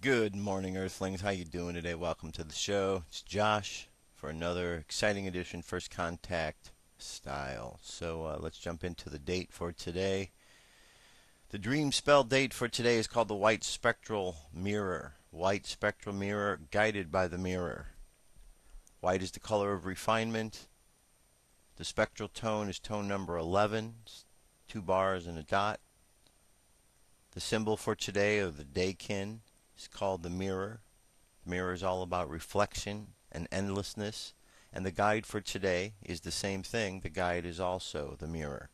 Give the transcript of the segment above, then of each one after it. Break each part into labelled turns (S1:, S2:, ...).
S1: Good morning, Earthlings. How you doing today? Welcome to the show. It's Josh for another exciting edition, First Contact style. So let's jump into the date for today. The dream spell date for today is called the White Spectral Mirror. White Spectral Mirror, guided by the mirror. White is the color of refinement. The spectral tone is tone number 11. It's 2 bars and a dot. The symbol for today, or the daykin, is called the mirror. The mirror is all about reflection and endlessness. And the guide for today is the same thing. The guide is also the mirror.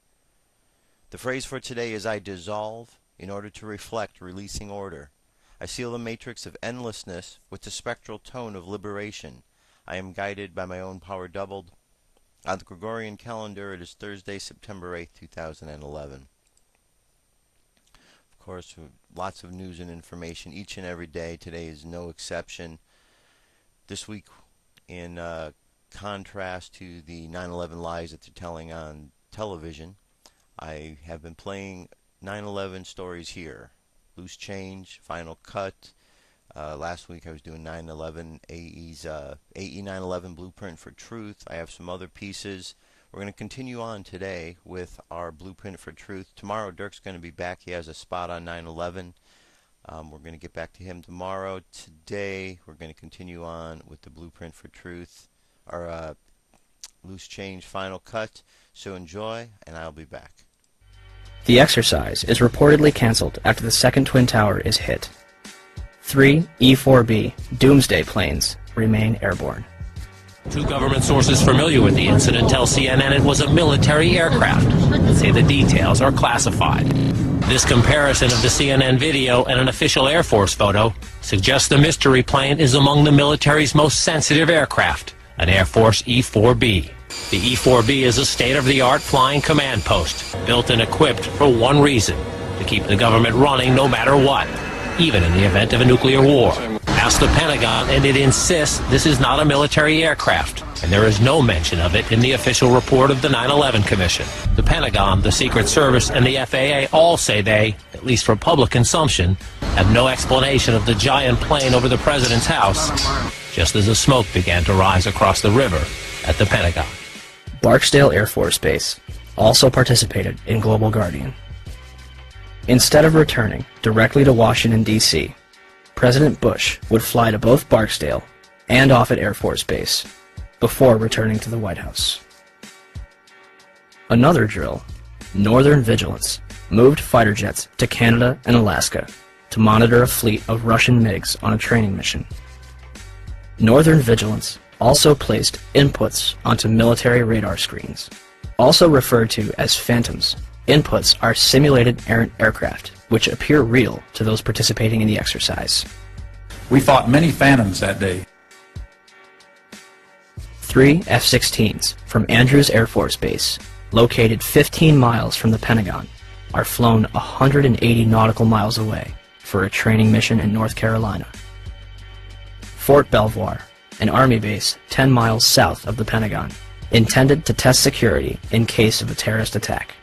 S1: The phrase for today is I dissolve in order to reflect, releasing order. I seal the matrix of endlessness with the spectral tone of liberation. I am guided by my own power doubled. On the Gregorian calendar, it is Thursday, September 8th, 2011. Of course, lots of news and information each and every day. Today is no exception. This week, in contrast to the 9/11 lies that they're telling on television, I have been playing 9/11 stories here. Loose Change, Final Cut. Last week I was doing 9/11 AE's AE 9/11 Blueprint for Truth. I have some other pieces. We're going to continue on today with our Blueprint for Truth. Tomorrow Dirk's going to be back. He has a spot on 9/11. We're going to get back to him tomorrow. Today we're going to continue on with the Blueprint for Truth, our Loose Change Final Cut. So enjoy, and I'll be back.
S2: The exercise is reportedly canceled after the second Twin Tower is hit. 3 E-4B Doomsday planes remain airborne.
S3: 2 government sources familiar with the incident tell CNN it was a military aircraft, but say the details are classified. This comparison of the CNN video and an official Air Force photo suggests the mystery plane is among the military's most sensitive aircraft, an Air Force E-4B. The E-4B is a state-of-the-art flying command post, built and equipped for one reason: to keep the government running no matter what, even in the event of a nuclear war. Ask the Pentagon, and it insists this is not a military aircraft, and there is no mention of it in the official report of the 9/11 Commission. The Pentagon, the Secret Service, and the FAA all say they, at least for public consumption, have no explanation of the giant plane over the President's house, just as the smoke began to rise across the river at the Pentagon.
S2: Barksdale Air Force Base also participated in Global Guardian. Instead of returning directly to Washington, D.C., President Bush would fly to both Barksdale and Offutt Air Force Base before returning to the White House. Another drill, Northern Vigilance, moved fighter jets to Canada and Alaska to monitor a fleet of Russian MiGs on a training mission. Northern Vigilance also placed inputs onto military radar screens. Also referred to as phantoms, inputs are simulated errant aircraft which appear real to those participating in the exercise.
S4: We fought many phantoms that day.
S2: 3 F-16s from Andrews Air Force Base, located 15 miles from the Pentagon, are flown 180 nautical miles away for a training mission in North Carolina. Fort Belvoir, an Army base 10 miles south of the Pentagon, intended to test security in case of a terrorist attack.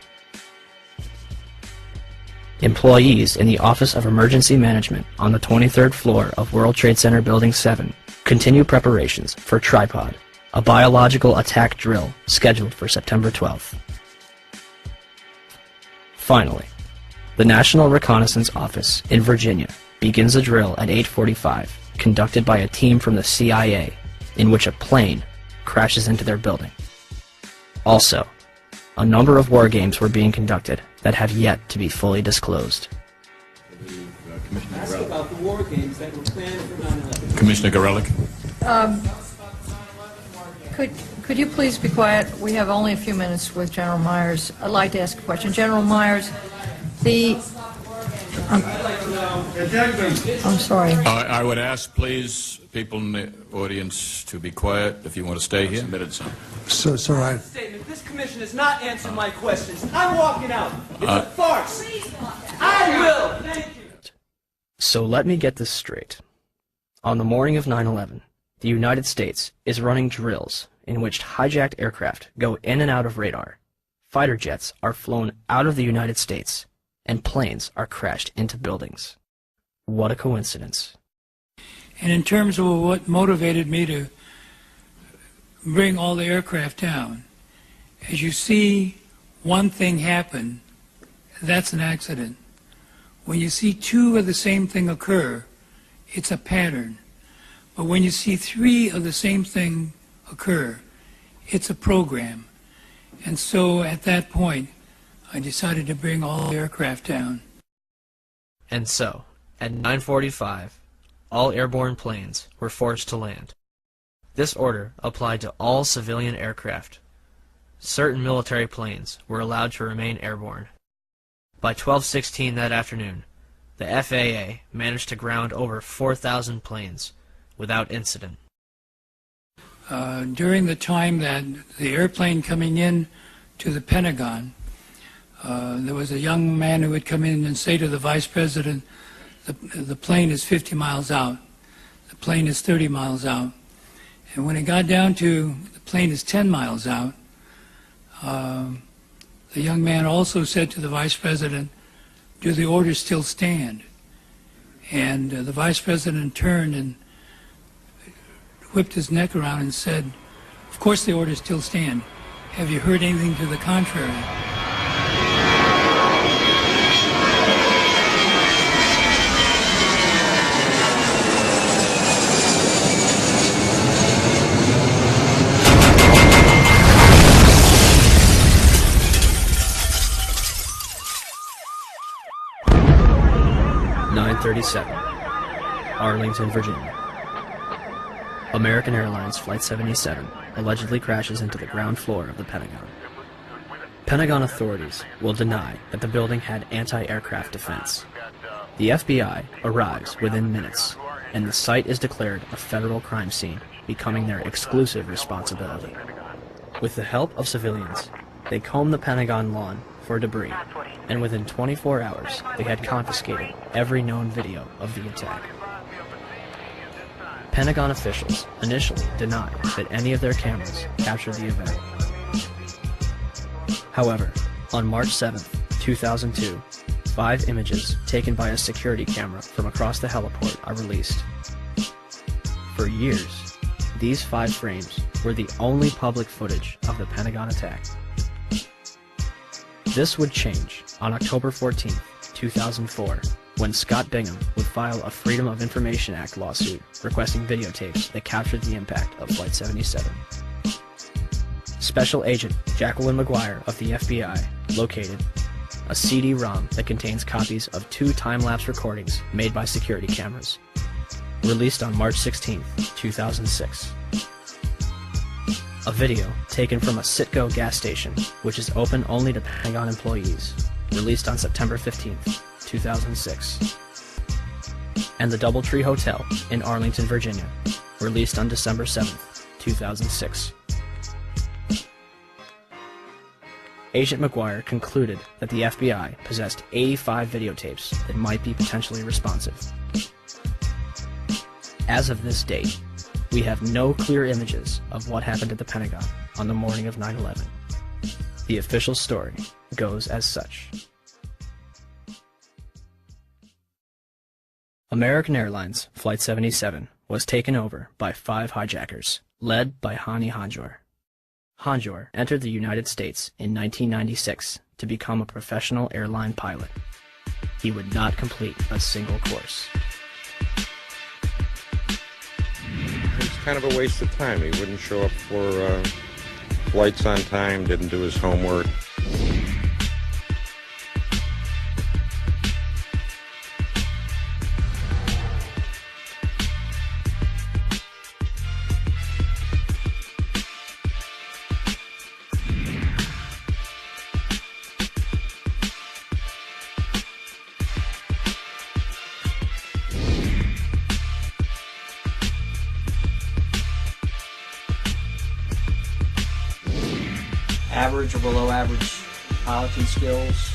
S2: Employees in the Office of Emergency Management on the 23rd floor of World Trade Center Building 7 continue preparations for Tripod, a biological attack drill scheduled for September 12th. Finally, the National Reconnaissance Office in Virginia begins a drill at 8:45, conducted by a team from the CIA, in which a plane crashes into their building. Also, a number of war games were being conducted that have yet to be fully disclosed.
S5: Ask about the war games that were planned for 9/11.
S4: Commissioner Gorelick.
S6: Could you please be quiet? We have only a few minutes with General Myers. I'd like to ask a question. General Myers, I'm sorry.
S4: I would ask, please, people in the audience to be quiet if you want to stay here.
S7: So,
S5: Statement. This commission has not answered my questions. I'm walking out. It's a farce. I will. Thank you.
S2: So let me get this straight. On the morning of 9/11, the United States is running drills in which hijacked aircraft go in and out of radar. Fighter jets are flown out of the United States, and planes are crashed into buildings. What a coincidence.
S7: And in terms of what motivated me to bring all the aircraft down, as you see one thing happen, that's an accident. When you see two of the same thing occur, it's a pattern. But when you see three of the same thing occur, it's a program. And so at that point, I decided to bring all the aircraft down.
S2: And so, at 9:45, all airborne planes were forced to land. This order applied to all civilian aircraft. Certain military planes were allowed to remain airborne. By 12:16 that afternoon, the FAA managed to ground over 4,000 planes without incident.
S7: During the time that the airplane coming in to the Pentagon, there was a young man who would come in and say to the Vice President, the plane is 50 miles out, the plane is 30 miles out. And when it got down to the plane is 10 miles out, the young man also said to the Vice President, do the orders still stand? And the Vice President turned and whipped his neck around and said, of course the orders still stand. Have you heard anything to the contrary?
S2: Arlington, Virginia. American Airlines Flight 77 allegedly crashes into the ground floor of the Pentagon. Pentagon authorities will deny that the building had anti-aircraft defense. The FBI arrives within minutes, and the site is declared a federal crime scene, becoming their exclusive responsibility. With the help of civilians, they comb the Pentagon lawn for debris, and within 24 hours, they had confiscated every known video of the attack. Pentagon officials initially denied that any of their cameras captured the event. However, on March 7, 2002, 5 images taken by a security camera from across the heliport are released. For years, these 5 frames were the only public footage of the Pentagon attack. This would change on October 14, 2004, when Scott Bingham would file a Freedom of Information Act lawsuit requesting videotapes that captured the impact of Flight 77. Special Agent Jacqueline McGuire of the FBI located a CD-ROM that contains copies of 2 time-lapse recordings made by security cameras, released on March 16, 2006. A video taken from a Citgo gas station, which is open only to Pentagon employees, released on September 15, 2006. And the Doubletree Hotel in Arlington, Virginia, released on December 7, 2006. Agent McGuire concluded that the FBI possessed 85 videotapes that might be potentially responsive. As of this date, we have no clear images of what happened at the Pentagon on the morning of 9/11. The official story goes as such. American Airlines Flight 77 was taken over by 5 hijackers, led by Hani Hanjour. Hanjour entered the United States in 1996 to become a professional airline pilot. He would not complete a single course.
S8: It's kind of a waste of time. He wouldn't show up for flights on time, didn't do his homework.
S9: Average or below average piloting skills.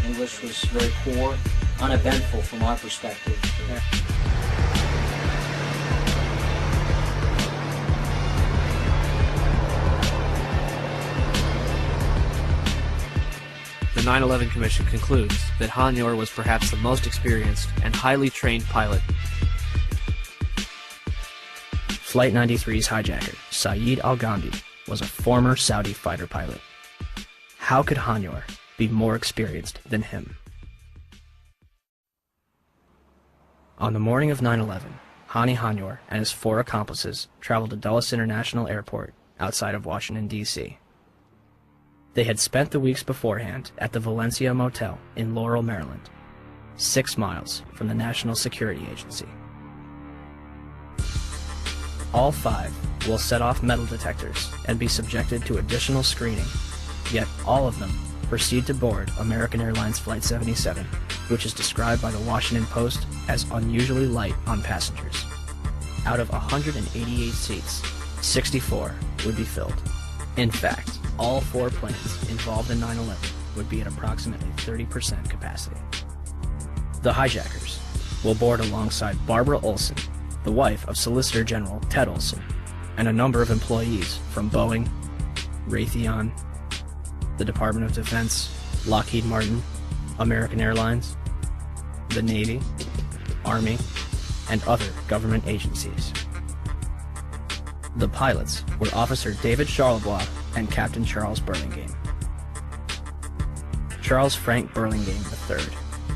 S9: English was very poor, uneventful from our perspective.
S2: The 9/11 Commission concludes that Hanjour was perhaps the most experienced and highly trained pilot Flight 93's hijacker, Saeed Al-Ghamdi, was a former Saudi fighter pilot. How could Hanyour be more experienced than him? On the morning of 9/11, Hani Hanyour and his 4 accomplices traveled to Dulles International Airport outside of Washington, D.C. They had spent the weeks beforehand at the Valencia Motel in Laurel, Maryland, 6 miles from the National Security Agency. All 5 will set off metal detectors and be subjected to additional screening, yet all of them proceed to board American Airlines Flight 77, which is described by the Washington Post as unusually light on passengers. Out of 188 seats, 64 would be filled. In fact, all 4 planes involved in 9/11 would be at approximately 30% capacity. The hijackers will board alongside Barbara Olson, the wife of Solicitor General Ted Olson, and a number of employees from Boeing, Raytheon, the Department of Defense, Lockheed Martin, American Airlines, the Navy, Army, and other government agencies. The pilots were Officer David Charlebois and Captain Charles Burlingame. Charles Frank Burlingame III,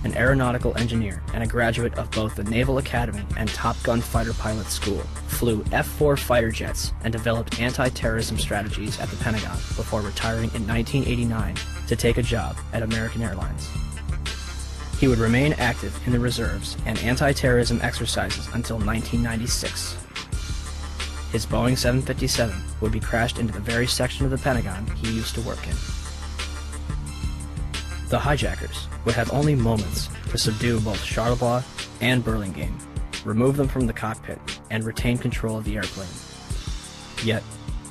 S2: an aeronautical engineer and a graduate of both the Naval Academy and Top Gun Fighter Pilot School, flew F-4 fighter jets and developed anti-terrorism strategies at the Pentagon before retiring in 1989 to take a job at American Airlines. He would remain active in the reserves and anti-terrorism exercises until 1996. His Boeing 757 would be crashed into the very section of the Pentagon he used to work in. The hijackers would have only moments to subdue both Charlebois and Burlingame, remove them from the cockpit, and retain control of the airplane. Yet,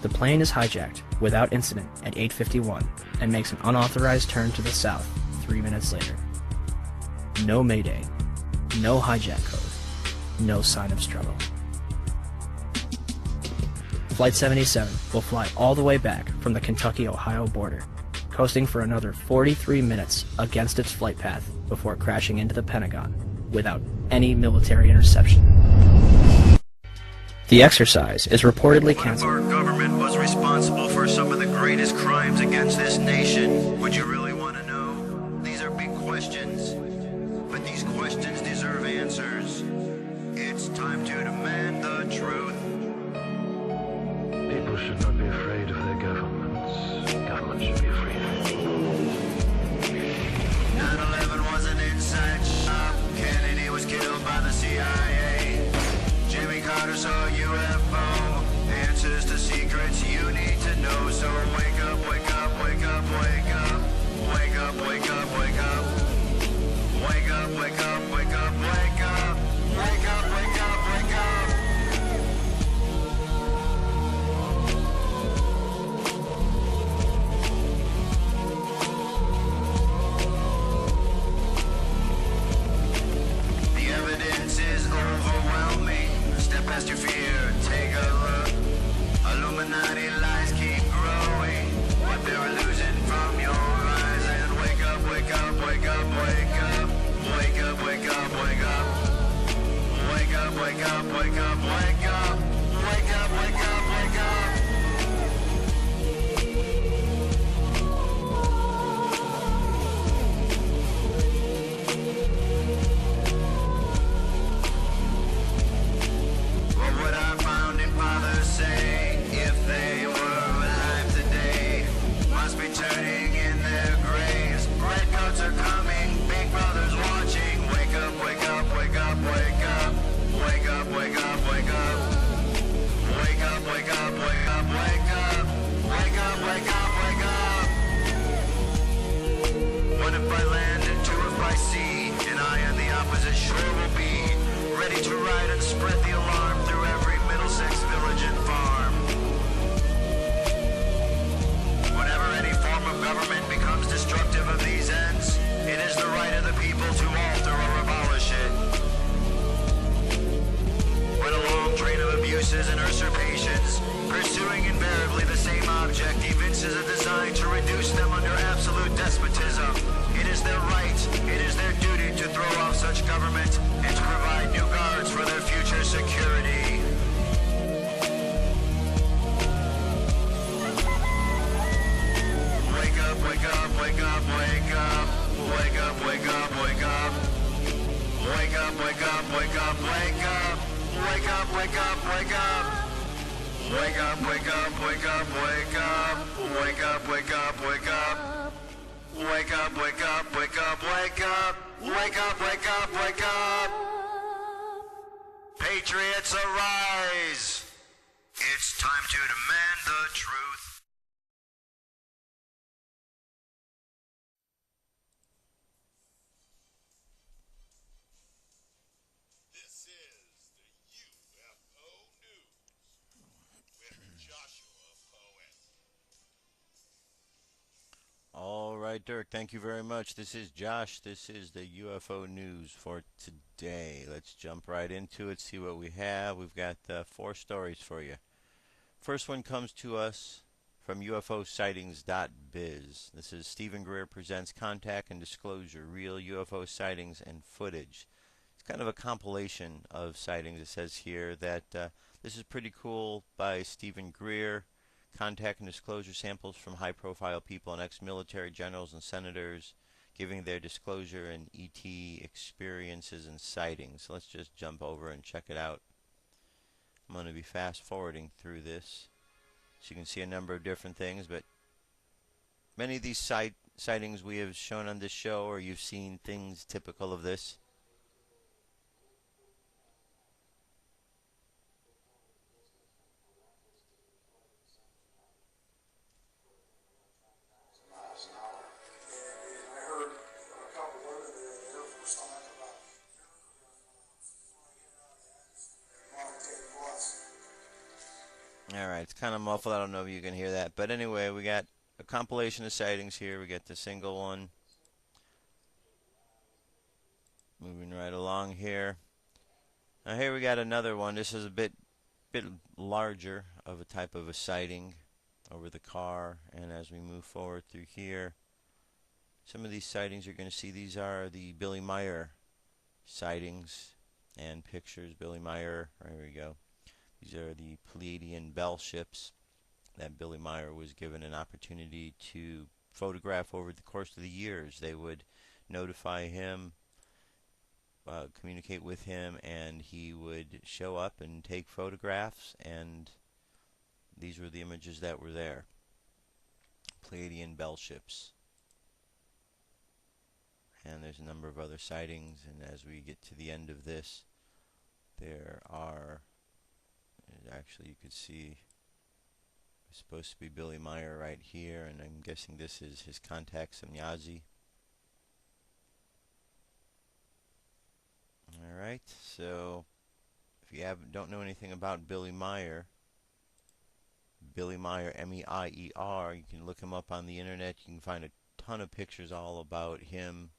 S2: the plane is hijacked without incident at 8:51 and makes an unauthorized turn to the south 3 minutes later. No mayday, no hijack code, no sign of struggle. Flight 77 will fly all the way back from the Kentucky-Ohio border, coasting for another 43 minutes against its flight path before crashing into the Pentagon without any military interception. The exercise is reportedly canceled.
S1: Our government was responsible for some of the greatest crimes against this nation. Would you really want to know? These are big questions, but these questions deserve answers. It's time to demand the truth.
S10: People should not be afraid of their governments. Governments should be afraid of people.
S1: 9/11 was an inside job. Kennedy was killed by the CIA. Jimmy Carter saw a UFO. Answers to secrets you need to know. So wake up, wake up, wake up, wake up. Wake up, wake up, wake up. Wake up, wake up, wake up, wake up. Wake up, wake up, wake up. The evidence is overwhelming. Step past your fear, take a look. Illuminati lies keep growing. What they're losing from your eyes. And wake up, wake up, wake up, wake up. Wake up, wake up, wake up. Wake up, wake up, wake up, wake up. Wake up, wake up, wake up. What would our founding fathers say if they were alive today? Must be turning in their graves. Redcoats are coming, Big Brother's watching. Wake up, wake up, wake up, wake up. Wake up, wake up, wake up. Wake up, wake up, wake up, wake up. Wake up, wake up, wake up. One if by land and two if by sea, and I on the opposite shore will be ready to ride and spread the alarm through every Middlesex village and farm. Whenever any form of government becomes destructive of these ends, it is the right of the people to alter or abolish it. When a long train of abuses and usurpations, pursuing invariably the same object, evinces a design to reduce them under absolute despotism, it is their right, it is their duty to throw off such government and to provide new guards for their future security.
S11: Wake up, wake up, wake up, wake up. Wake up, wake up, wake up. Wake up, wake up, wake up, wake up. Wake up, wake up, wake up. Patriots arise. It's time to demand the truth.
S12: This is the UFO News with Joshua Poet.
S1: All right, Dirk, thank you very much. This is Josh. This is the UFO News for today. Let's jump right into it, see what we have. We've got 4 stories for you. First one comes to us from UFOsightings.biz. This is Stephen Greer presents Contact and Disclosure, Real UFO Sightings and Footage. It's kind of a compilation of sightings. It says here that this is pretty cool by Stephen Greer. Contact and disclosure samples from high-profile people and ex-military generals and senators giving their disclosure and ET experiences and sightings. So let's just jump over and check it out. I'm going to be fast-forwarding through this so you can see a number of different things, but many of these sightings we have shown on this show, or you've seen things typical of this. Alright, it's kind of muffled. I don't know if you can hear that. But anyway, we got a compilation of sightings here. We got the single one. Moving right along here. Now here we got another one. This is a bit larger of a type of a sighting over the car. And as we move forward through here, some of these sightings you're going to see, these are the Billy Meyer sightings and pictures. Billy Meyer, there we go. These are the Pleiadian Bell ships that Billy Meyer was given an opportunity to photograph over the course of the years. They would notify him, communicate with him, and he would show up and take photographs, and these were the images that were there. Pleiadian Bell ships. And there's a number of other sightings, and as we get to the end of this, there are... Actually, you could see it's supposed to be Billy Meyer right here, and I'm guessing this is his contact, Semyazi. Alright, so if you don't know anything about Billy Meyer, M-E-I-E-R, you can look him up on the internet. You can find a ton of pictures all about him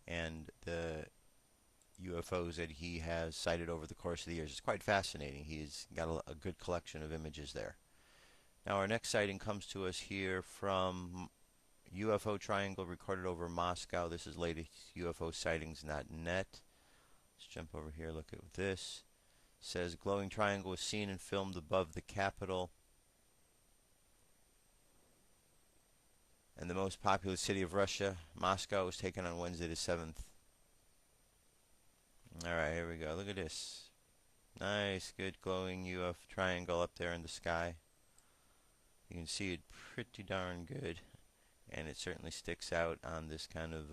S1: and the UFOs that he has sighted over the course of the years. It's quite fascinating. He's got a good collection of images there. Now our next sighting comes to us here from UFO Triangle recorded over Moscow. This is latest UFOsightings.net. Let's jump over here, look at this. It says glowing triangle was seen and filmed above the capital and the most populous city of Russia. Moscow was taken on Wednesday the 7th. Alright, here we go. Look at this. Nice, good glowing UFO triangle up there in the sky. You can see it pretty darn good. And it certainly sticks out on this kind of,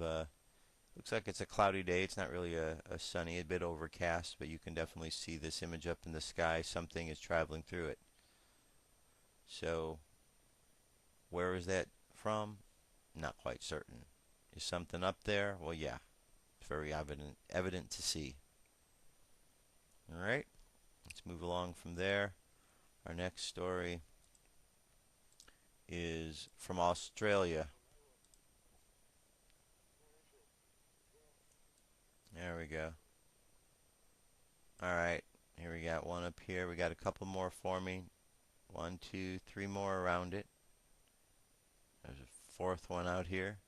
S1: looks like it's a cloudy day. It's not really a sunny, a bit overcast, but you can definitely see this image up in the sky. Something is traveling through it. So, where is that from? Not quite certain. Is something up there? Well, yeah. Very evident to see. Alright, let's move along from there. Our next story is from Australia. There we go. Alright, here we got one up here. We got a couple more forming. 1, 2, 3 more around it. There's a 4th one out here.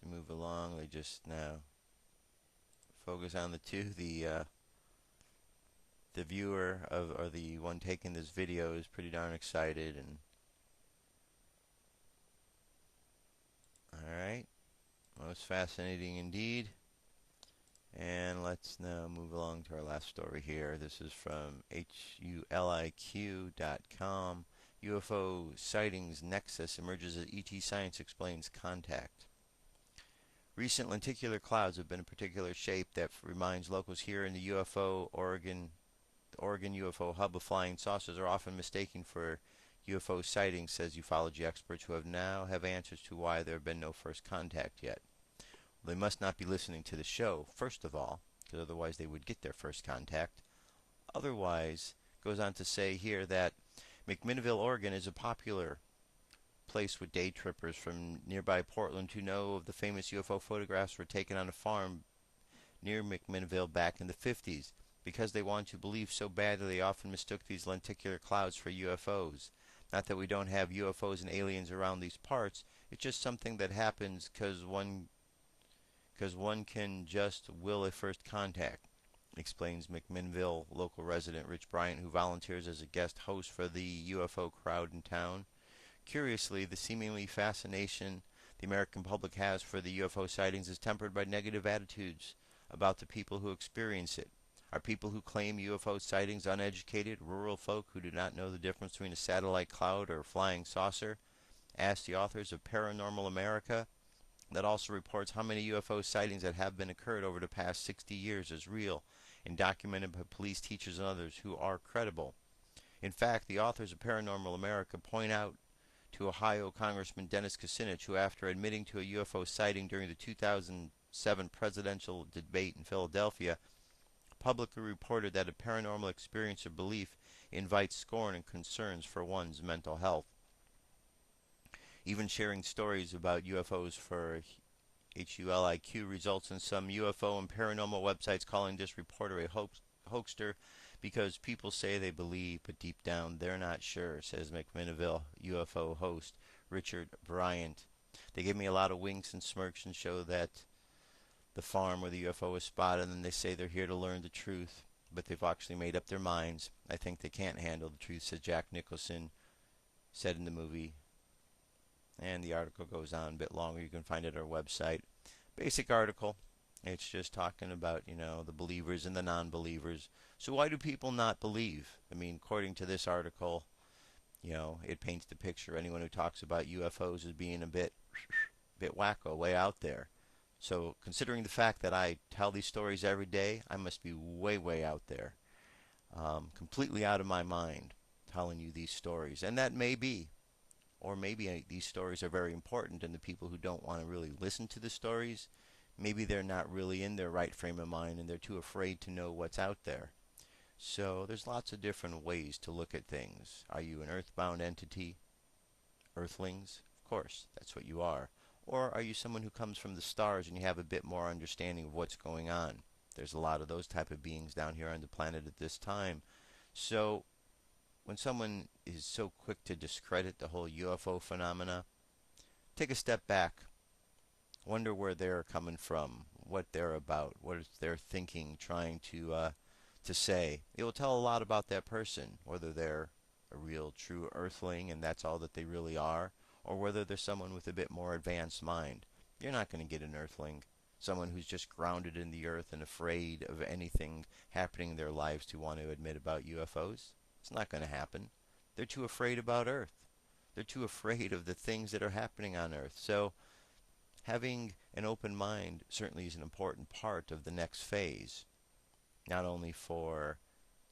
S1: Move along. They just now focus on the 2. The viewer or the one taking this video is pretty darn excited. And all right, Most fascinating indeed. And let's now move along to our last story here. This is from huliq.com. UFO sightings nexus emerges as ET science explains contact. Recent lenticular clouds have been a particular shape that reminds locals here in the Oregon UFO hub of flying saucers are often mistaken for UFO sightings, says ufology experts who now have answers to why there have been no first contact yet. They must not be listening to the show, first of all, because otherwise they would get their first contact. Otherwise, goes on to say here that McMinnville, Oregon is a popular place with day trippers from nearby Portland who know of the famous UFO photographs were taken on a farm near McMinnville back in the 50s. Because they want to believe so badly, they often mistook these lenticular clouds for UFOs. Not that we don't have UFOs and aliens around these parts, it's just something that happens because one can just will a first contact, explains McMinnville local resident Rich Bryant, who volunteers as a guest host for the UFO crowd in town. Curiously, the seemingly fascination the American public has for the UFO sightings is tempered by negative attitudes about the people who experience it. Are people who claim UFO sightings uneducated, rural folk who do not know the difference between a satellite cloud or a flying saucer? Ask the authors of Paranormal America, that also reports how many UFO sightings that have been occurred over the past 60 years as real and documented by police, teachers, and others who are credible. In fact, the authors of Paranormal America point out to Ohio Congressman Dennis Kucinich, who after admitting to a UFO sighting during the 2007 presidential debate in Philadelphia, publicly reported that a paranormal experience or belief invites scorn and concerns for one's mental health. Even sharing stories about UFOs for HULIQ results in some UFO and paranormal websites calling this reporter a hoaxer because people say they believe, but deep down they're not sure, says McMinnville UFO host Richard Bryant. They give me a lot of winks and smirks and show that the farm where the UFO was spotted, and then they say they're here to learn the truth, but they've actually made up their minds. I think they can't handle the truth, said Jack Nicholson, said in the movie. And the article goes on a bit longer. You can find it at our website. Basic article. It's just talking about, the believers and the non-believers. So why do people not believe? I mean, according to this article, it paints the picture. Anyone who talks about UFOs as being a bit wacko, way out there. So considering the fact that I tell these stories every day, I must be way, way out there. Completely out of my mind telling you these stories. And that may be. Or maybe these stories are very important and the people who don't want to really listen to the stories, maybe they're not really in their right frame of mind and they're too afraid to know what's out there. So there's lots of different ways to look at things. Are you an earthbound entity? Earthlings? Of course, that's what you are. Or are you someone who comes from the stars and you have a bit more understanding of what's going on? There's a lot of those type of beings down here on the planet at this time. So when someone is so quick to discredit the whole UFO phenomena, take a step back. Wonder where they're coming from, what they're about, what is their thinking, trying to say. It will tell a lot about that person, whether they're a real, true earthling and that's all that they really are, or whether they're someone with a bit more advanced mind. You're not going to get an earthling, someone who's just grounded in the earth and afraid of anything happening in their lives to want to admit about UFOs. It's not going to happen. They're too afraid about Earth. They're too afraid of the things that are happening on Earth. So having an open mind certainly is an important part of the next phase. Not only for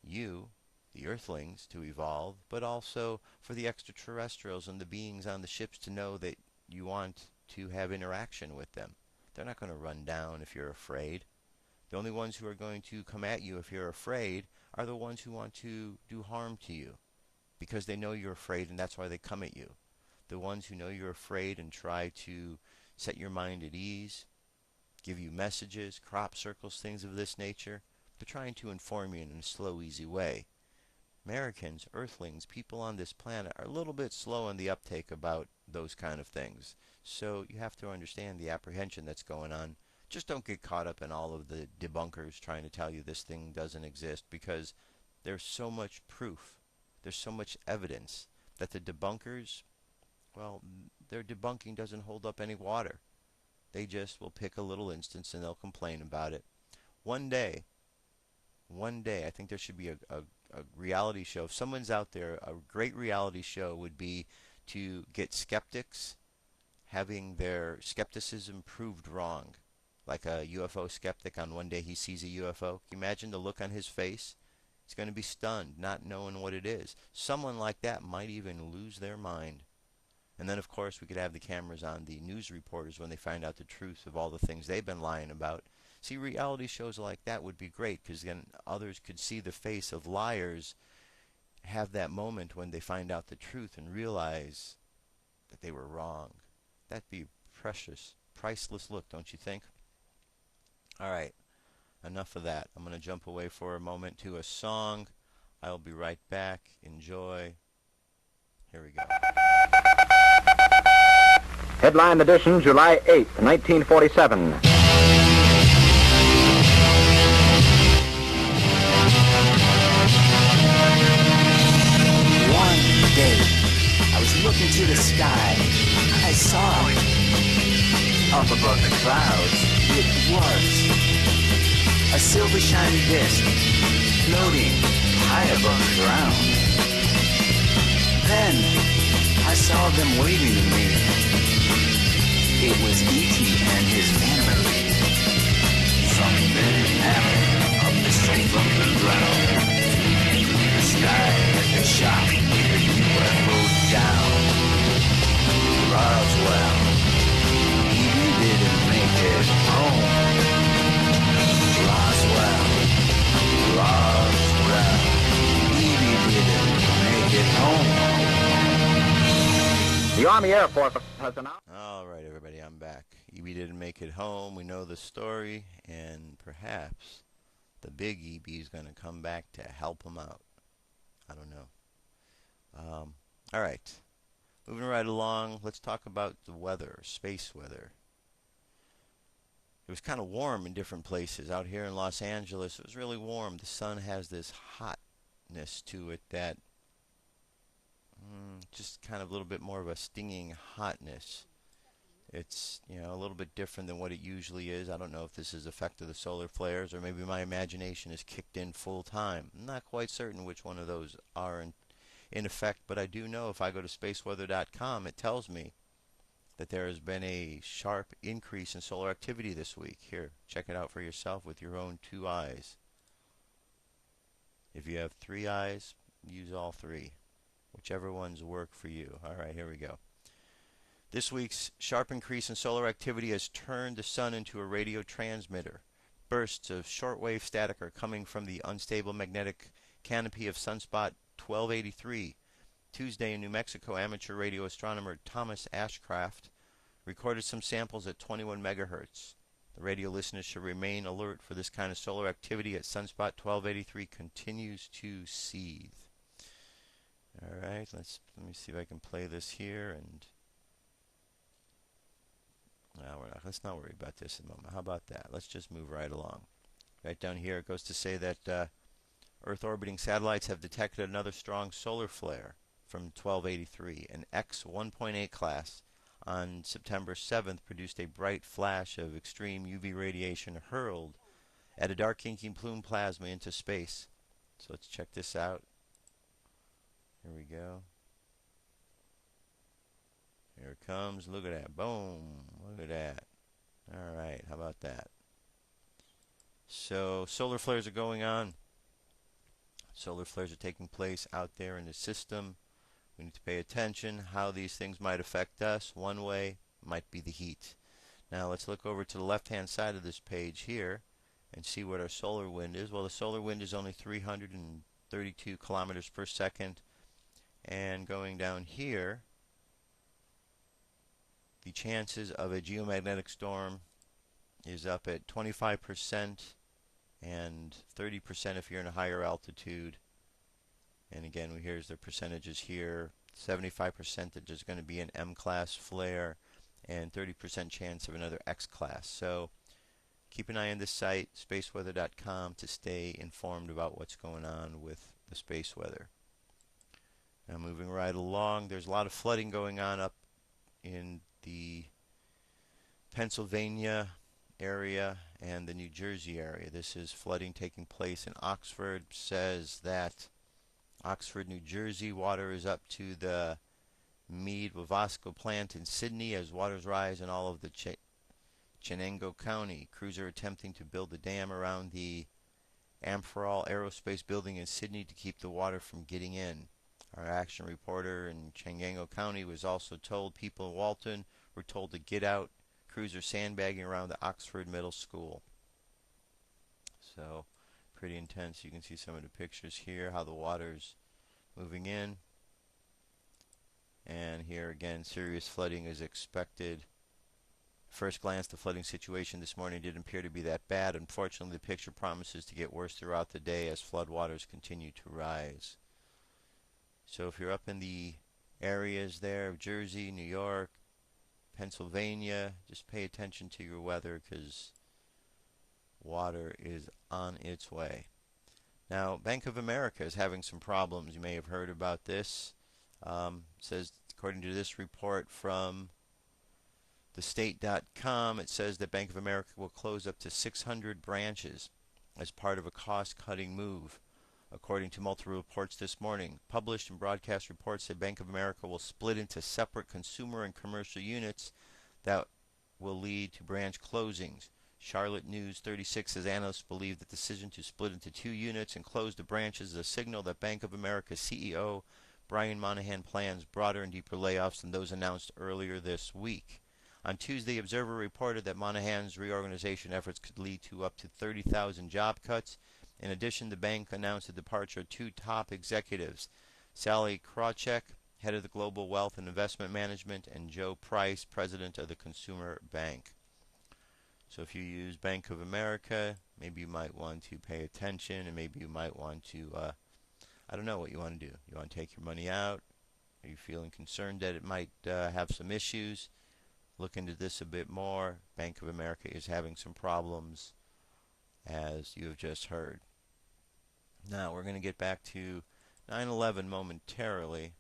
S1: you, the Earthlings, to evolve, but also for the extraterrestrials and the beings on the ships to know that you want to have interaction with them. They're not going to run down if you're afraid. The only ones who are going to come at you if you're afraid are the ones who want to do harm to you because they know you're afraid and that's why they come at you. The ones who know you're afraid and try to set your mind at ease, give you messages, crop circles, things of this nature, they're trying to inform you in a slow, easy way. Americans, Earthlings, people on this planet are a little bit slow in the uptake about those kind of things. So you have to understand the apprehension that's going on. Just don't get caught up in all of the debunkers trying to tell you this thing doesn't exist, because there's so much proof, there's so much evidence that the debunkers, well, their debunking doesn't hold up any water. They just will pick a little instance and they'll complain about it. One day, I think there should be a reality show. If someone's out there, a great reality show would be to get skeptics having their skepticism proved wrong. Like a UFO skeptic on one day he sees a UFO. Can you imagine the look on his face? He's going to be stunned, not knowing what it is. Someone like that might even lose their mind. And then, of course, we could have the cameras on the news reporters when they find out the truth of all the things they've been lying about. See, reality shows like that would be great, because then others could see the face of liars have that moment when they find out the truth and realize that they were wrong. That'd be precious, priceless look, don't you think? All right, enough of that. I'm going to jump away for a moment to a song. I'll be right back. Enjoy. Here we go.
S13: Headline edition, July 8th, 1947.
S14: One day, I was looking to the sky. I saw up above the clouds. It was a silver shiny disc floating high above the ground. Then I saw them waving to me. It was E.T. and his family. Something happened up the street from the ground. The sky that shot the UFO down. Roswell, he didn't make it home. Roswell, he didn't make it home.
S13: The Army Air Force has announced...
S1: All right, everybody, I'm back. EB didn't make it home. We know the story, and perhaps the big EB is going to come back to help him out. I don't know. All right, moving right along, let's talk about the weather, space weather. It was kind of warm in different places. Out here in Los Angeles, it was really warm. The sun has this hotness to it that just kind of a little bit more of a stinging hotness. It's, a little bit different than what it usually is. I don't know if this is effect of the solar flares or maybe my imagination is kicked in full time. I'm not quite certain which one of those are in effect, but I do know if I go to spaceweather.com, it tells me that there has been a sharp increase in solar activity this week. Here, check it out for yourself with your own 2 eyes. If you have 3 eyes, use all 3. Whichever ones work for you. All right, here we go. This week's sharp increase in solar activity has turned the sun into a radio transmitter. Bursts of shortwave static are coming from the unstable magnetic canopy of sunspot 1283. Tuesday in New Mexico, amateur radio astronomer Thomas Ashcraft recorded some samples at 21 megahertz. The radio listeners should remain alert for this kind of solar activity as sunspot 1283 continues to seethe. All right, let me see if I can play this here, and no, let's not worry about this in a moment. How about that? Let's just move right along. Right down here, it goes to say that Earth orbiting satellites have detected another strong solar flare from 1283. An X 1.8 class on September 7th produced a bright flash of extreme UV radiation hurled at a dark inky plume plasma into space. So let's check this out. Here we go. Here it comes. Look at that. Boom. Look at that. All right. How about that? So solar flares are going on. Solar flares are taking place out there in the system. We need to pay attention how these things might affect us. One way might be the heat. Now let's look over to the left-hand side of this page here and see what our solar wind is. Well, the solar wind is only 332 kilometers per second. And going down here, the chances of a geomagnetic storm is up at 25% and 30% if you're in a higher altitude. And again, here's the percentages here. 75% that there's going to be an M-class flare and 30% chance of another X-class. So keep an eye on this site, spaceweather.com, to stay informed about what's going on with the space weather. Now moving right along, there's a lot of flooding going on up in the Pennsylvania area and the New Jersey area. This is flooding taking place in Oxford. Says that Oxford, New Jersey, water is up to the Mead Wavasco plant in Sydney as waters rise in all of the Chenango County. Crews are attempting to build a dam around the Ampharal Aerospace building in Sydney to keep the water from getting in. Our action reporter in Chenango County was also told people in Walton were told to get out. Crews are sandbagging around the Oxford Middle School. So, pretty intense. You can see some of the pictures here, how the water's moving in. And here again, serious flooding is expected. First glance, the flooding situation this morning didn't appear to be that bad. Unfortunately, the picture promises to get worse throughout the day as floodwaters continue to rise. So if you're up in the areas there of Jersey, New York, Pennsylvania, just pay attention to your weather because water is on its way. Now, Bank of America is having some problems. You may have heard about this. Says, according to this report from thestate.com, it says that Bank of America will close up to 600 branches as part of a cost-cutting move. According to multiple reports this morning, published and broadcast reports say Bank of America will split into separate consumer and commercial units that will lead to branch closings. Charlotte News 36 says analysts believe the decision to split into two units and close the branches is a signal that Bank of America CEO Brian Moynihan plans broader and deeper layoffs than those announced earlier this week. On Tuesday, Observer reported that Moynihan's reorganization efforts could lead to up to 30,000 job cuts. In addition, the bank announced the departure of two top executives, Sally Krawcheck, head of the Global Wealth and Investment Management, and Joe Price, president of the Consumer Bank. So if you use Bank of America, maybe you might want to pay attention, and maybe you might want to, I don't know what you want to do. You want to take your money out? Are you feeling concerned that it might have some issues? Look into this a bit more. Bank of America is having some problems, as you have just heard. Now, we're going to get back to 9/11 momentarily.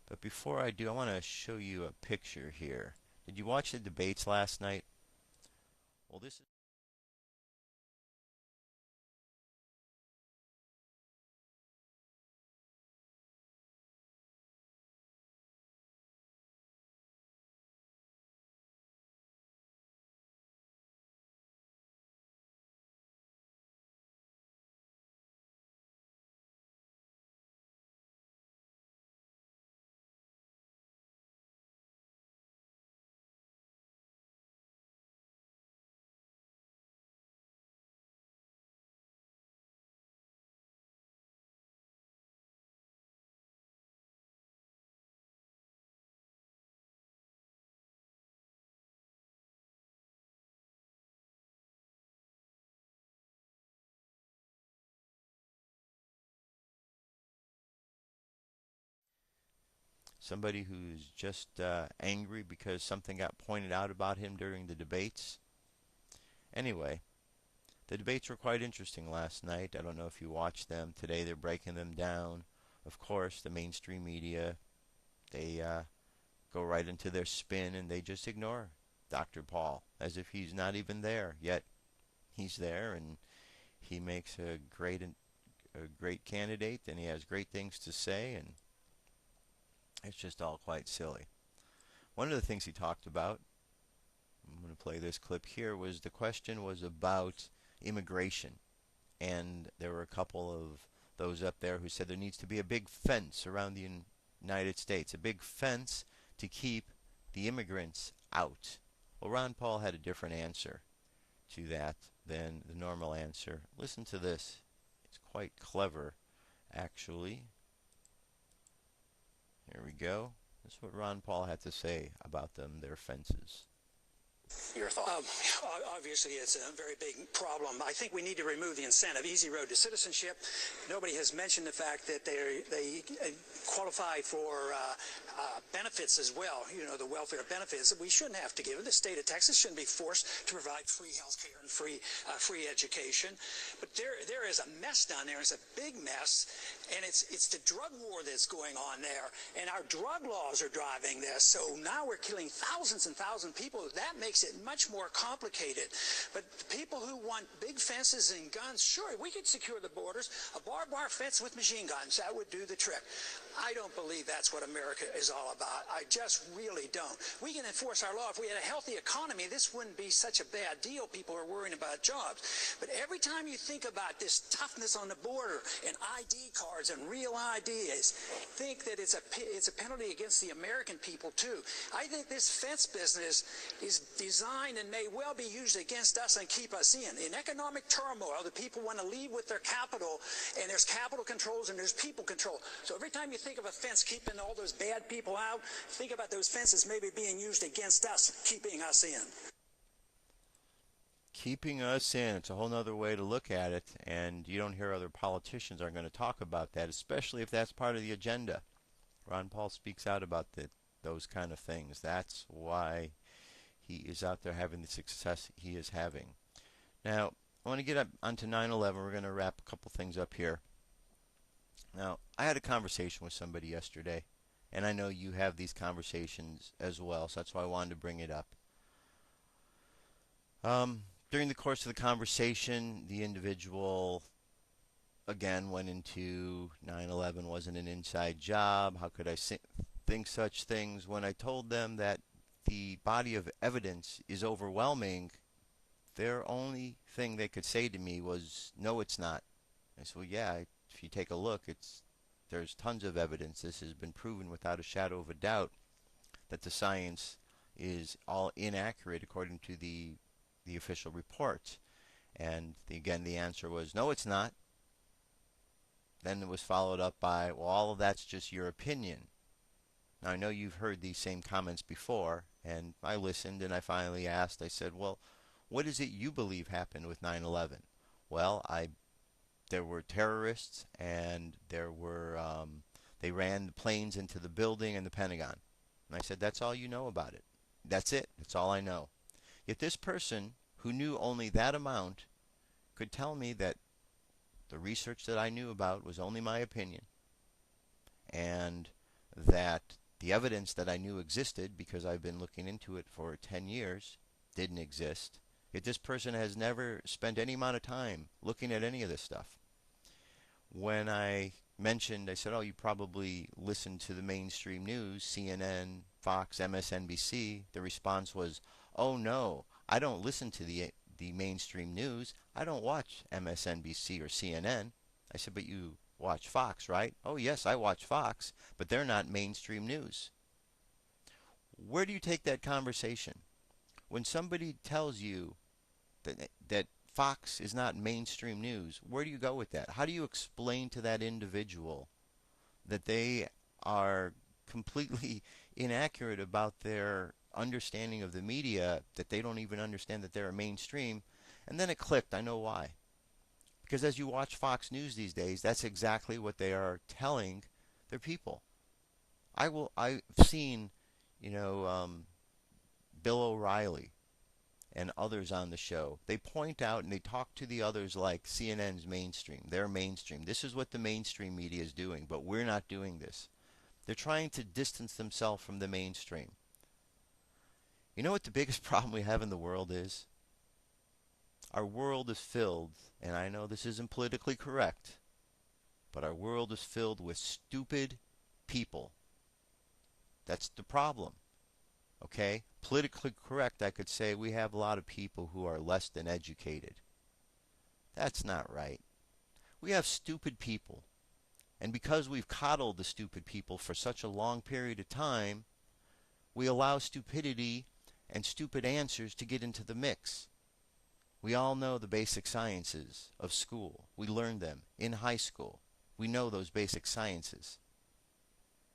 S1: But before I do, I want to show you a picture here. Did you watch the debates last night? Well, this is somebody who's just angry because something got pointed out about him during the debates. Anyway, the debates were quite interesting last night. I don't know if you watched them. Today they're breaking them down. Of course, the mainstream media, they go right into their spin and they just ignore Dr. Paul as if he's not even there. Yet he's there and he makes a great candidate and he has great things to say, and it's just all quite silly. One of the things he talked about, I'm going to play this clip here, was the question was about immigration. And there were a couple of those up there who said there needs to be a big fence around the United States, a big fence to keep the immigrants out. Well, Ron Paul had a different answer to that than the normal answer. Listen to this. It's quite clever, actually. Here we go. This is what Ron Paul had to say about their fences.
S15: your thoughts?
S16: Obviously, it's a very big problem. I think we need to remove the incentive, easy road to citizenship. Nobody has mentioned the fact that they qualify for benefits as well, the welfare benefits that we shouldn't have to give. The state of Texas shouldn't be forced to provide free health care and free education. But there is a mess down there. It's a big mess, and it's the drug war that's going on there. And our drug laws are driving this. So now we're killing thousands and thousands of people. That makes it much more complicated. But the people who want big fences and guns, sure, we could secure the borders. A barbed wire fence with machine guns, that would do the trick. I don't believe that's what America is all about. I just really don't. We can enforce our law. If we had a healthy economy, this wouldn't be such a bad deal. People are worrying about jobs. But every time you think about this toughness on the border and ID cards and real IDs, think that it's a penalty against the American people too. I think this fence business is designed and may well be used against us and keep us in. In economic turmoil, the people want to leave with their capital, and there's capital controls and there's people control. So every time you think of a fence keeping all those bad people out, think about those fences maybe being used against us, keeping us in.
S1: Keeping us in. It's a whole other way to look at it, and you don't hear other politicians are going to talk about that, especially if that's part of the agenda. Ron Paul speaks out about those kind of things. That's why he is out there having the success he is having. Now, I want to get up onto 9/11. We're going to wrap a couple things up here. Now, I had a conversation with somebody yesterday, and I know you have these conversations as well, so that's why I wanted to bring it up. During the course of the conversation, the individual, again, went into 9/11 wasn't an inside job. How could I think such things? When I told them that the body of evidence is overwhelming, their only thing they could say to me was, no, it's not. I said, well, yeah, if you take a look, there's tons of evidence. This has been proven without a shadow of a doubt that the science is all inaccurate according to the official reports. And again, the answer was, no, it's not. Then it was followed up by, well, all of that's just your opinion. Now, I know you've heard these same comments before, and I listened, and I finally asked, I said, well, what is it you believe happened with 9/11? Well, there were terrorists, and there were they ran the planes into the building and the Pentagon. And I said, that's all you know about it. That's it. That's all I know. Yet this person who knew only that amount could tell me that the research that I knew about was only my opinion, and that the evidence that I knew existed, because I've been looking into it for 10 years, didn't exist. Yet this person has never spent any amount of time looking at any of this stuff. When I said, oh, you probably listen to the mainstream news, CNN, Fox, MSNBC, the response was, oh no, I don't listen to the mainstream news. I don't watch MSNBC or CNN. I said, but you watch Fox, right? Oh yes, I watch Fox, but they're not mainstream news. Where do you take that conversation? When somebody tells you that Fox is not mainstream news, where do you go with that? How do you explain to that individual that they are completely inaccurate about their understanding of the media, that they don't even understand that they're mainstream? And then it clicked. I know why. Because as you watch Fox News these days, that's exactly what they are telling their people. I've seen, Bill O'Reilly and others on the show. They point out and they talk to the others like CNN's mainstream. They're mainstream. This is what the mainstream media is doing, but we're not doing this. They're trying to distance themselves from the mainstream. You know what the biggest problem we have in the world is? Our world is filled, and I know this isn't politically correct, but our world is filled with stupid people. That's the problem. Okay? Politically correct, I could say we have a lot of people who are less than educated. That's not right. We have stupid people. And because we've coddled the stupid people for such a long period of time, we allow stupidity and stupid answers to get into the mix. We all know the basic sciences of school. We learned them in high school. We know those basic sciences.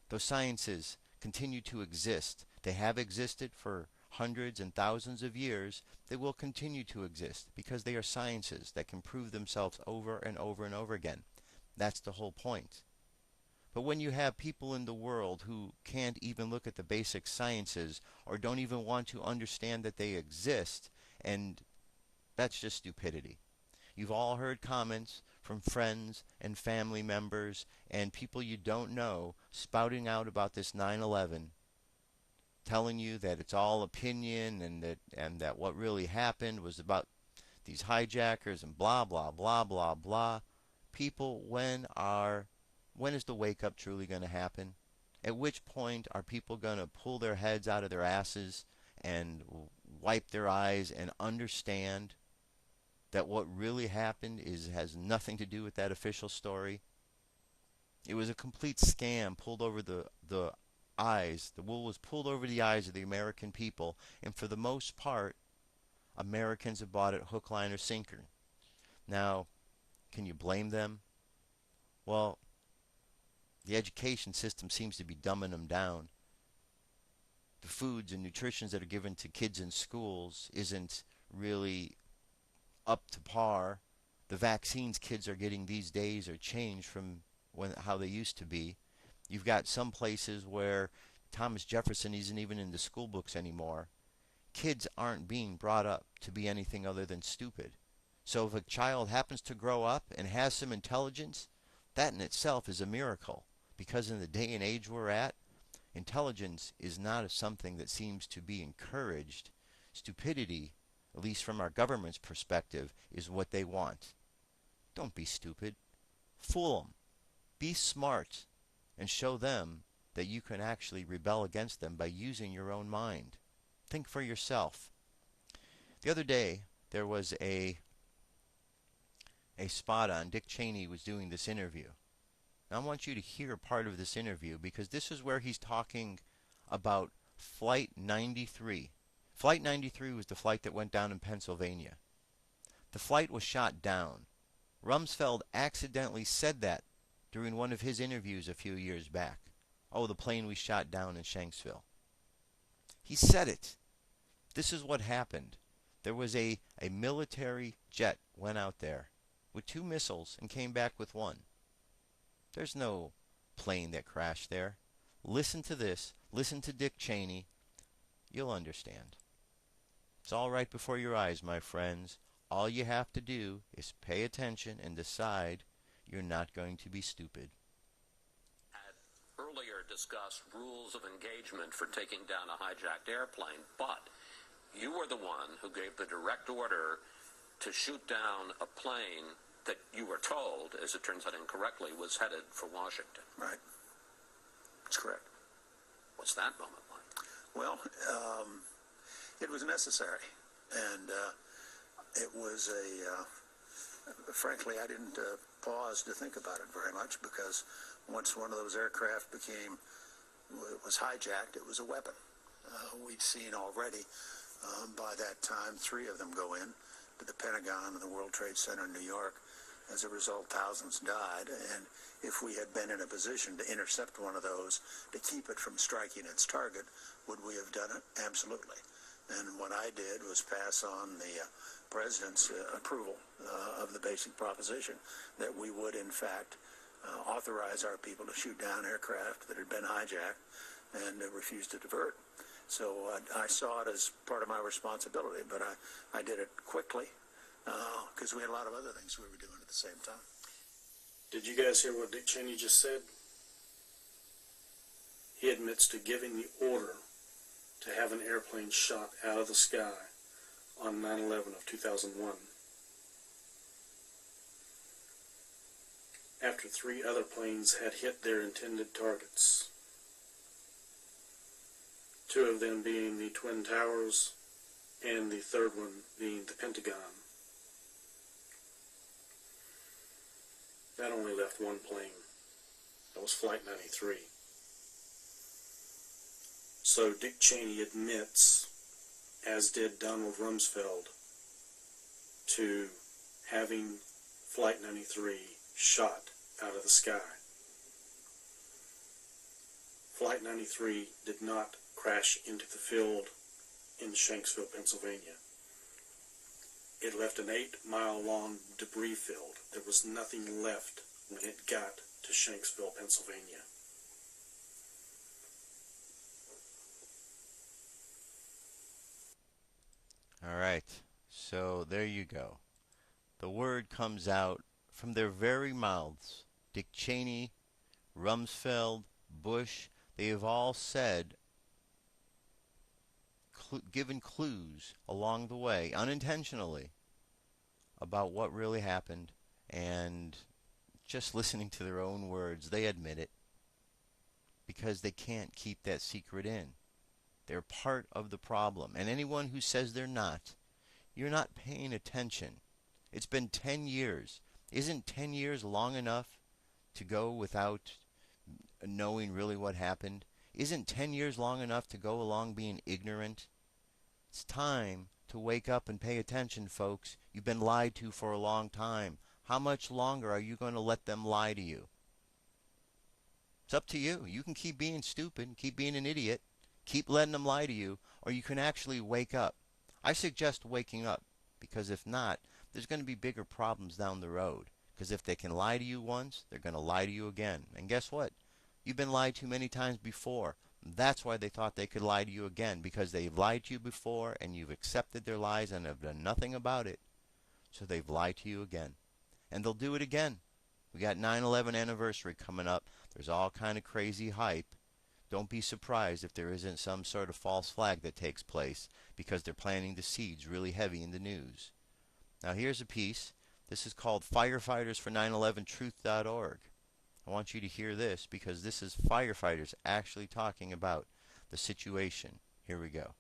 S1: Those sciences continue to exist. They have existed for hundreds and thousands of years, they will continue to exist because they are sciences that can prove themselves over and over and over again. That's the whole point. But when you have people in the world who can't even look at the basic sciences or don't even want to understand that they exist, and that's just stupidity. You've all heard comments from friends and family members and people you don't know spouting out about this 9/11, telling you that it's all opinion and that what really happened was about these hijackers and blah blah blah blah blah. People, when is the wake up truly going to happen? At which point are people going to pull their heads out of their asses and wipe their eyes and understand that what really happened has nothing to do with that official story? It was a complete scam pulled over the eyes. The wool was pulled over the eyes of the American people, and for the most part, Americans have bought it hook, line, or sinker. Now, can you blame them? Well, the education system seems to be dumbing them down. The foods and nutritions that are given to kids in schools isn't really up to par. The vaccines kids are getting these days are changed from how they used to be. You've got some places where Thomas Jefferson isn't even in the school books anymore. Kids aren't being brought up to be anything other than stupid. So if a child happens to grow up and has some intelligence, that in itself is a miracle. Because in the day and age we're at, intelligence is not something that seems to be encouraged. Stupidity, at least from our government's perspective, is what they want. Don't be stupid. Fool them. Be smart and show them that you can actually rebel against them by using your own mind. Think for yourself. The other day, there was a spot on. Dick Cheney was doing this interview. Now, I want you to hear part of this interview because this is where he's talking about Flight 93. Flight 93 was the flight that went down in Pennsylvania. The flight was shot down. Rumsfeld accidentally said that during one of his interviews a few years back. Oh, the plane we shot down in Shanksville. He said it. This is what happened. There was a military jet went out there with 2 missiles and came back with 1. There's no plane that crashed there. Listen to this. Listen to Dick Cheney. You'll understand. It's all right before your eyes, my friends. All you have to do is pay attention and decide you're not going to be stupid.
S3: Had earlier discussed rules of engagement for taking down a hijacked airplane, but you were the one who gave the direct order to shoot down a plane that you were told, as it turns out incorrectly, was headed for Washington.
S15: Right. That's correct.
S3: What's that moment like?
S15: Well, it was necessary, and it was frankly, I didn't pause to think about it very much because once one of those aircraft was hijacked, it was a weapon. We'd seen already by that time 3 of them go in to the Pentagon and the World Trade Center in New York. As a result, thousands died, and if we had been in a position to intercept one of those to keep it from striking its target, would we have done it? Absolutely. And what I did was pass on the President's approval of the basic proposition that we would, in fact, authorize our people to shoot down aircraft that had been hijacked and refused to divert. So I saw it as part of my responsibility, but I did it quickly because we had a lot of other things we were doing at the same time.
S17: Did you guys hear what Dick Cheney just said? He admits to giving the order to have an airplane shot out of the sky on 9/11 of 2001. After 3 other planes had hit their intended targets. 2 of them being the Twin Towers and the 3rd one being the Pentagon. That only left 1 plane. That was Flight 93. So Dick Cheney admits, as did Donald Rumsfeld, to having Flight 93 shot out of the sky. Flight 93 did not crash into the field in Shanksville, Pennsylvania. It left an 8-mile-long debris field. There was nothing left when it got to Shanksville, Pennsylvania.
S1: All right, so there you go. The word comes out from their very mouths. Dick Cheney, Rumsfeld, Bush, they have all said, given clues along the way, unintentionally, about what really happened, and just listening to their own words, they admit it, because they can't keep that secret in. They're part of the problem, and anyone who says they're not, you're not paying attention. It's been 10 years. Isn't 10 years long enough to go without knowing really what happened? Isn't 10 years long enough to go along being ignorant? It's time to wake up and pay attention, folks. You've been lied to for a long time. How much longer are you going to let them lie to you? It's up to you. You can keep being stupid, keep being an idiot, keep letting them lie to you, or you can actually wake up. I suggest waking up, because if not, there's going to be bigger problems down the road. Because if they can lie to you once, they're going to lie to you again. And guess what? You've been lied to many times before. That's why they thought they could lie to you again, because they've lied to you before and you've accepted their lies and have done nothing about it. So they've lied to you again. And they'll do it again. We got 9/11 anniversary coming up. There's all kind of crazy hype. Don't be surprised if there isn't some sort of false flag that takes place, because they're planting the seeds really heavy in the news. Now here's a piece. This is called Firefighters for 9/11truth.org. I want you to hear this, because this is firefighters actually talking about the situation. Here we go.